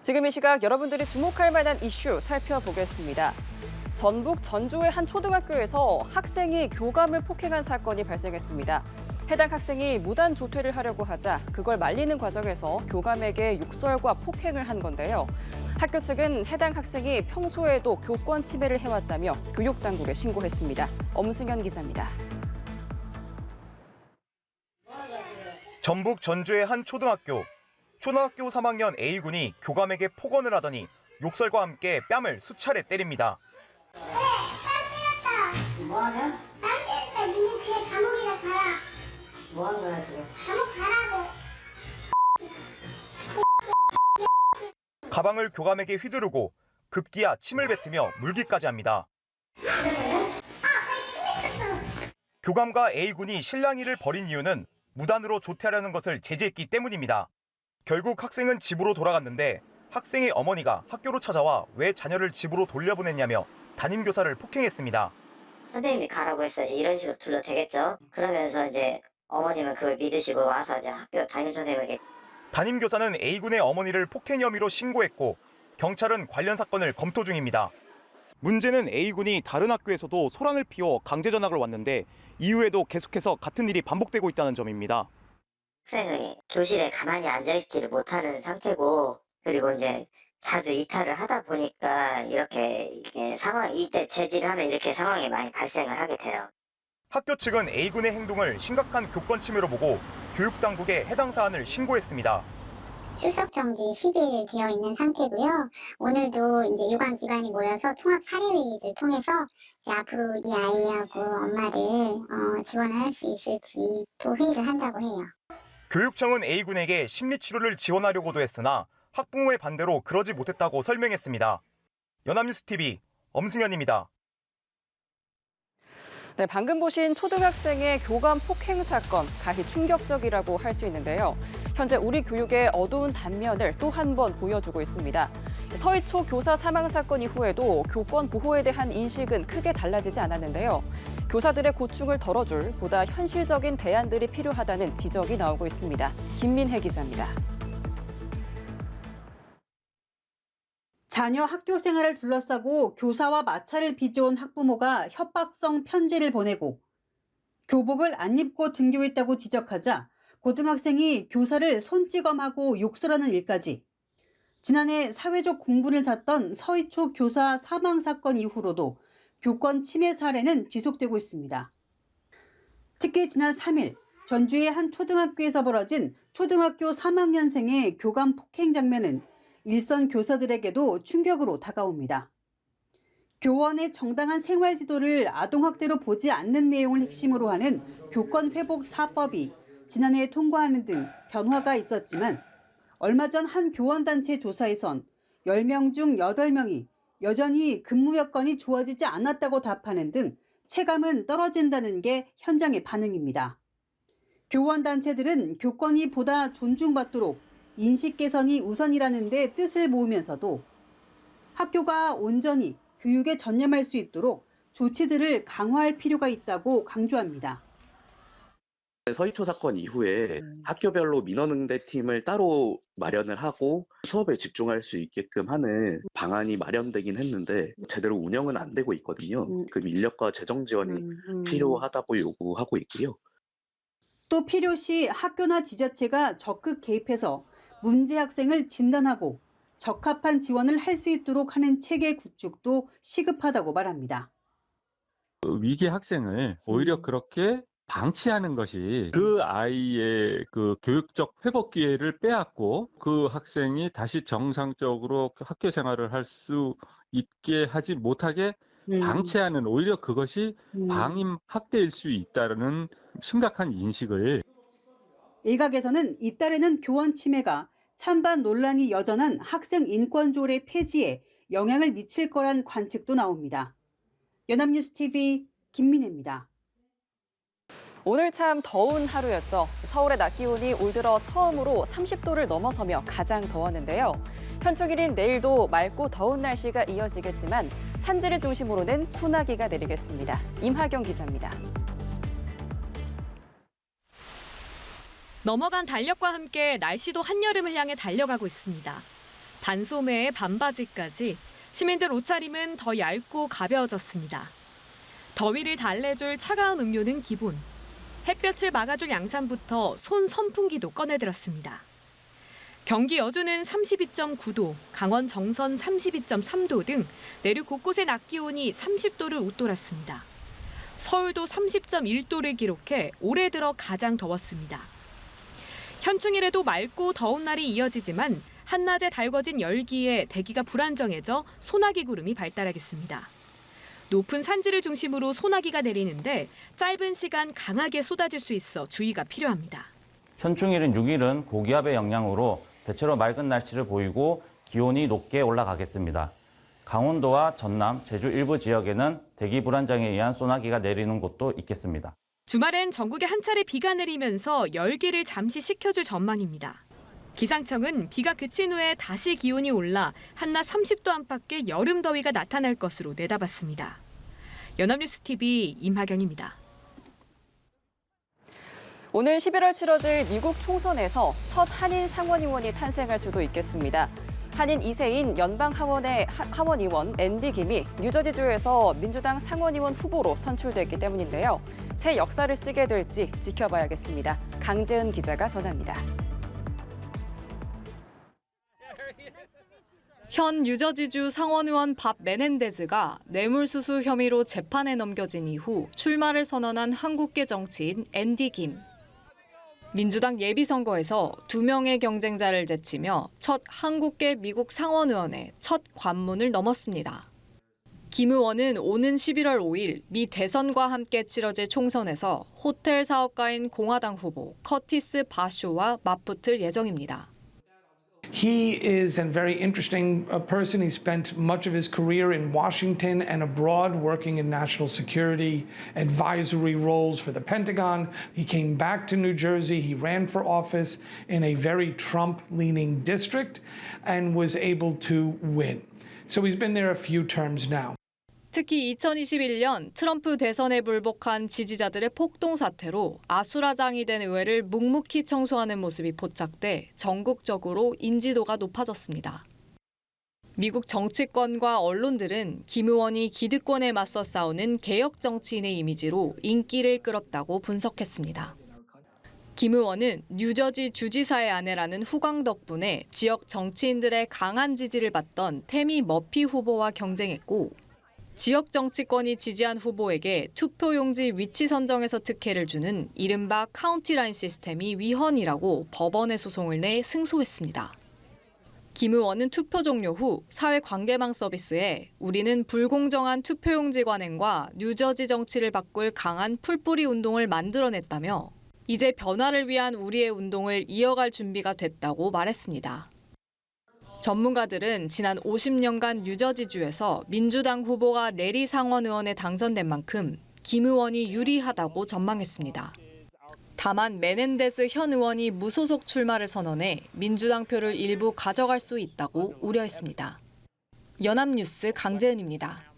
지금 이 시각 여러분들이 주목할 만한 이슈 살펴보겠습니다. 전북 전주의 한 초등학교에서 학생이 교감을 폭행한 사건이 발생했습니다. 해당 학생이 무단 조퇴를 하려고 하자 그걸 말리는 과정에서 교감에게 욕설과 폭행을 한 건데요. 학교 측은 해당 학생이 평소에도 교권 침해를 해왔다며 교육당국에 신고했습니다. 엄승현 기자입니다. 전북 전주의 한 초등학교 3학년 A군이 교감에게 폭언을 하더니 욕설과 함께 뺨을 수차례 때립니다. 그래, 땀 때렸다. 뭐하냐? 땀 때렸다. 니는 그래 감옥이나 가라. 뭐하는 거야 지금? 감옥 가라고. 가방을 교감에게 휘두르고 급기야 침을 뱉으며 물기까지 합니다. 교감과 A군이 실랑이를 벌인 이유는 무단으로 조퇴하려는 것을 제지했기 때문입니다. 결국 학생은 집으로 돌아갔는데 학생의 어머니가 학교로 찾아와 왜 자녀를 집으로 돌려보냈냐며 담임교사를 폭행했습니다. 선생님이 가라고 했어요. 이런 식으로 둘러 대겠죠. 그러면서 이제 어머님은 그걸 믿으시고 와서 이제 학교 담임선생님에게. 담임교사는 A군의 어머니를 폭행 혐의로 신고했고 경찰은 관련 사건을 검토 중입니다. 문제는 A군이 다른 학교에서도 소란을 피워 강제 전학을 왔는데 이후에도 계속해서 같은 일이 반복되고 있다는 점입니다. 학생이 교실에 가만히 앉아있지를 못하는 상태고, 그리고 이제 자주 이탈을 하다 보니까 이렇게 이때 제지를 하면 이렇게 상황이 많이 발생을 하게 돼요. 학교 측은 A군의 행동을 심각한 교권 침해로 보고 교육당국에 해당 사안을 신고했습니다. 출석 정지 10일 되어 있는 상태고요. 오늘도 이제 유관 기관이 모여서 통합 사례회의를 통해서 이제 앞으로 이 아이하고 엄마를 지원을 할 수 있을지 또 회의를 한다고 해요. 교육청은 A군에게 심리치료를 지원하려고도 했으나 학부모의 반대로 그러지 못했다고 설명했습니다. 연합뉴스TV 엄승현입니다. 네, 방금 보신 초등학생의 교감 폭행 사건, 가히 충격적이라고 할 수 있는데요. 현재 우리 교육의 어두운 단면을 또 한 번 보여주고 있습니다. 서희초 교사 사망 사건 이후에도 교권 보호에 대한 인식은 크게 달라지지 않았는데요. 교사들의 고충을 덜어줄 보다 현실적인 대안들이 필요하다는 지적이 나오고 있습니다. 김민혜 기자입니다. 자녀 학교 생활을 둘러싸고 교사와 마찰을 빚어온 학부모가 협박성 편지를 보내고 교복을 안 입고 등교했다고 지적하자 고등학생이 교사를 손찌검하고 욕설하는 일까지 지난해 사회적 공분을 샀던 서희초 교사 사망 사건 이후로도 교권 침해 사례는 지속되고 있습니다. 특히 지난 3일 전주의 한 초등학교에서 벌어진 초등학교 3학년생의 교감 폭행 장면은 일선 교사들에게도 충격으로 다가옵니다. 교원의 정당한 생활 지도를 아동학대로 보지 않는 내용을 핵심으로 하는 교권회복 4법이 지난해 통과하는 등 변화가 있었지만 얼마 전 한 교원단체 조사에선 10명 중 8명이 여전히 근무 여건이 좋아지지 않았다고 답하는 등 체감은 떨어진다는 게 현장의 반응입니다. 교원단체들은 교권이 보다 존중받도록 인식 개선이 우선이라는 데 뜻을 모으면서도 학교가 온전히 교육에 전념할 수 있도록 조치들을 강화할 필요가 있다고 강조합니다. 서희초 사건 이후에 학교별로 민원응대팀을 따로 마련을 하고 수업에 집중할 수 있게끔 하는 방안이 마련되긴 했는데 제대로 운영은 안 되고 있거든요. 그 인력과 재정 지원이 필요하다고 요구하고 있고요. 또 필요시 학교나 지자체가 적극 개입해서 문제 학생을 진단하고 적합한 지원을 할 수 있도록 하는 체계 구축도 시급하다고 말합니다. 위기 학생을 오히려 그렇게 방치하는 것이 그 아이의 그 교육적 회복 기회를 빼앗고 그 학생이 다시 정상적으로 학교 생활을 할 수 있게 하지 못하게 방치하는 오히려 그것이 방임 학대일 수 있다는 심각한 인식을 일각에서는 잇따르는 교원 침해가 찬반 논란이 여전한 학생 인권조례 폐지에 영향을 미칠 거란 관측도 나옵니다. 연합뉴스TV 김민혜입니다. 오늘 참 더운 하루였죠. 서울의 낮 기온이 올 들어 처음으로 30도를 넘어서며 가장 더웠는데요. 현충일인 내일도 맑고 더운 날씨가 이어지겠지만 산지를 중심으로는 소나기가 내리겠습니다. 임하경 기자입니다. 넘어간 달력과 함께 날씨도 한여름을 향해 달려가고 있습니다. 반소매에 반바지까지 시민들 옷차림은 더 얇고 가벼워졌습니다. 더위를 달래줄 차가운 음료는 기본. 햇볕을 막아줄 양산부터 손 선풍기도 꺼내들었습니다. 경기 여주는 32.9도, 강원 정선 32.3도 등 내륙 곳곳의 낮 기온이 30도를 웃돌았습니다. 서울도 30.1도를 기록해 올해 들어 가장 더웠습니다. 현충일에도 맑고 더운 날이 이어지지만 한낮에 달궈진 열기에 대기가 불안정해져 소나기 구름이 발달하겠습니다. 높은 산지를 중심으로 소나기가 내리는데 짧은 시간 강하게 쏟아질 수 있어 주의가 필요합니다. 현충일인 6일은 고기압의 영향으로 대체로 맑은 날씨를 보이고 기온이 높게 올라가겠습니다. 강원도와 전남, 제주 일부 지역에는 대기 불안정에 의한 소나기가 내리는 곳도 있겠습니다. 주말엔 전국에 한 차례 비가 내리면서 열기를 잠시 식혀줄 전망입니다. 기상청은 비가 그친 후에 다시 기온이 올라 한낮 30도 안팎의 여름 더위가 나타날 것으로 내다봤습니다. 연합뉴스TV 임하경입니다. 오늘 11월 치러질 미국 총선에서 첫 한인 상원의원이 탄생할 수도 있겠습니다. 한인 2세인 연방 하원의원 앤디 김이 뉴저지주에서 민주당 상원의원 후보로 선출됐기 때문인데요. 새 역사를 쓰게 될지 지켜봐야겠습니다. 강재은 기자가 전합니다. 현 뉴저지주 상원의원 밥 메넨데즈가 뇌물수수 혐의로 재판에 넘겨진 이후 출마를 선언한 한국계 정치인 앤디 김. 민주당 예비선거에서 2명의 경쟁자를 제치며 첫 한국계 미국 상원의원의 첫 관문을 넘었습니다. 김 의원은 오는 11월 5일 미 대선과 함께 치러질 총선에서 호텔 사업가인 공화당 후보 커티스 바쇼와 맞붙을 예정입니다. He is a very interesting person. He spent much of his career in Washington and abroad working in national security advisory roles for the Pentagon. He came back to New Jersey. He ran for office in a very Trump-leaning district and was able to win. So he's been there a few terms now. 특히 2021년 트럼프 대선에 불복한 지지자들의 폭동 사태로 아수라장이 된 의회를 묵묵히 청소하는 모습이 포착돼 전국적으로 인지도가 높아졌습니다. 미국 정치권과 언론들은 김 의원이 기득권에 맞서 싸우는 개혁 정치인의 이미지로 인기를 끌었다고 분석했습니다. 김 의원은 뉴저지 주지사의 아내라는 후광 덕분에 지역 정치인들의 강한 지지를 받던 태미 머피 후보와 경쟁했고 지역 정치권이 지지한 후보에게 투표용지 위치 선정에서 특혜를 주는 이른바 카운티라인 시스템이 위헌이라고 법원에 소송을 내 승소했습니다. 김 의원은 투표 종료 후 사회관계망 서비스에 우리는 불공정한 투표용지 관행과 뉴저지 정치를 바꿀 강한 풀뿌리 운동을 만들어냈다며 이제 변화를 위한 우리의 운동을 이어갈 준비가 됐다고 말했습니다. 전문가들은 지난 50년간 뉴저지주에서 민주당 후보가 내리 상원의원에 당선된 만큼 김 의원이 유리하다고 전망했습니다. 다만 메넨데스 현 의원이 무소속 출마를 선언해 민주당 표를 일부 가져갈 수 있다고 우려했습니다. 연합뉴스 강재은입니다.